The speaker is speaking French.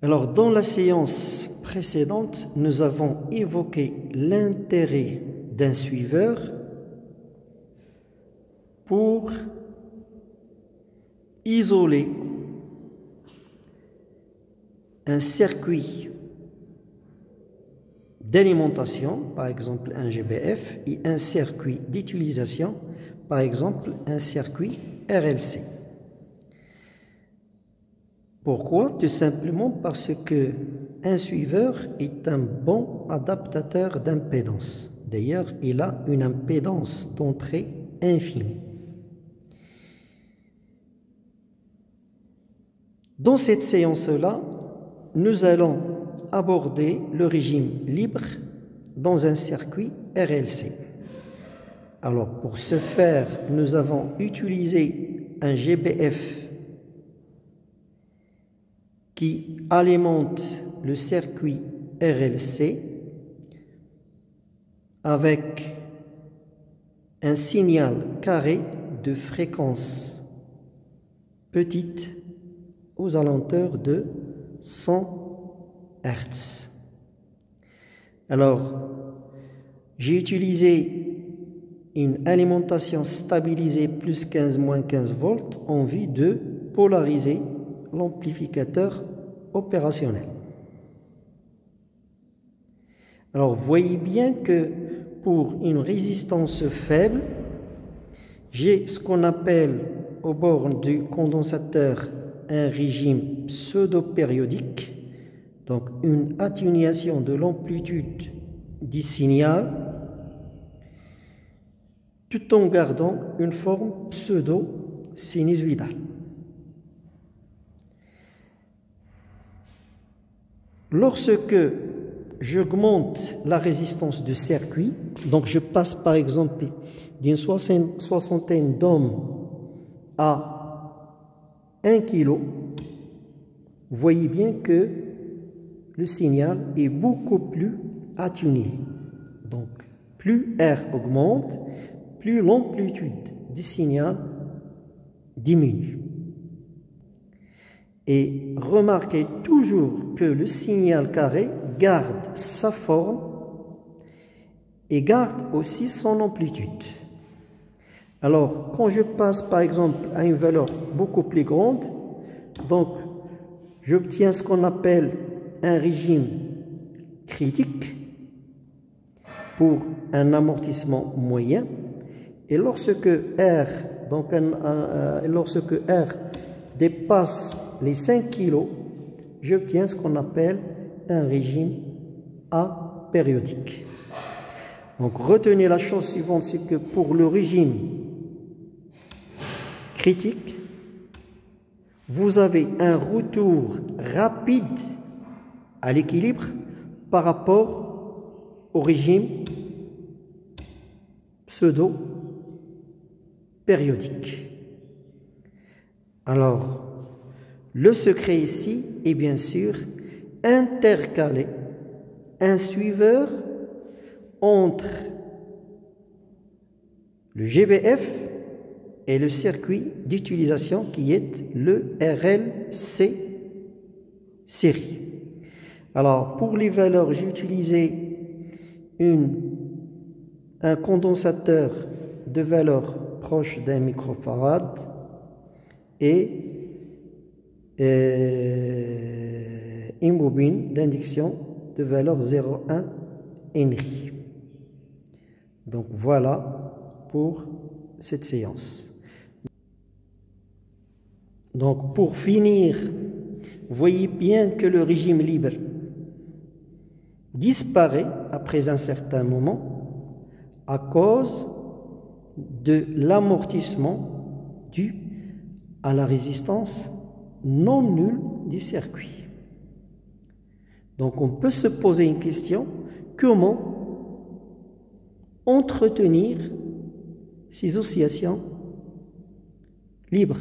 Alors, dans la séance précédente, nous avons évoqué l'intérêt d'un suiveur pour isoler un circuit d'alimentation, par exemple un GBF, et un circuit d'utilisation, par exemple un circuit RLC. Pourquoi? Tout simplement parce que un suiveur est un bon adaptateur d'impédance. D'ailleurs, il a une impédance d'entrée infinie. Dans cette séance-là, nous allons aborder le régime libre dans un circuit RLC. Alors, pour ce faire, nous avons utilisé un GBF qui alimente le circuit RLC avec un signal carré de fréquence petite aux alentours de 100 Hz. Alors, j'ai utilisé une alimentation stabilisée plus 15, moins 15 volts en vue de polariser l'amplificateur opérationnel. Alors, vous voyez bien que pour une résistance faible, j'ai ce qu'on appelle au bord du condensateur un régime pseudo-périodique, donc une atténuation de l'amplitude du signal, tout en gardant une forme pseudo-sinusoïdale. Lorsque j'augmente la résistance du circuit, donc je passe par exemple d'une soixantaine d'ohms à 1 kg, vous voyez bien que le signal est beaucoup plus atténué. Donc, plus R augmente, plus l'amplitude du signal diminue. Et remarquez toujours que le signal carré garde sa forme et garde aussi son amplitude. Alors, quand je passe par exemple à une valeur beaucoup plus grande, donc j'obtiens ce qu'on appelle un régime critique pour un amortissement moyen. Et lorsque R, lorsque R dépasse les 5 kg, j'obtiens ce qu'on appelle un régime apériodique. Donc retenez la chose suivante, c'est que pour le régime critique, vous avez un retour rapide à l'équilibre par rapport au régime pseudo-périodique. Alors, le secret ici est bien sûr intercaler un suiveur entre le GBF et le circuit d'utilisation qui est le RLC série. Alors, pour les valeurs, j'ai utilisé un condensateur de valeur proche d'un microfarad et une bobine d'induction de valeur 0,1 Henry. Donc voilà pour cette séance. Donc pour finir, vous voyez bien que le régime libre disparaît après un certain moment à cause de l'amortissement dû à la résistance non nulle du circuit. Donc on peut se poser une question, comment entretenir ces oscillations libres?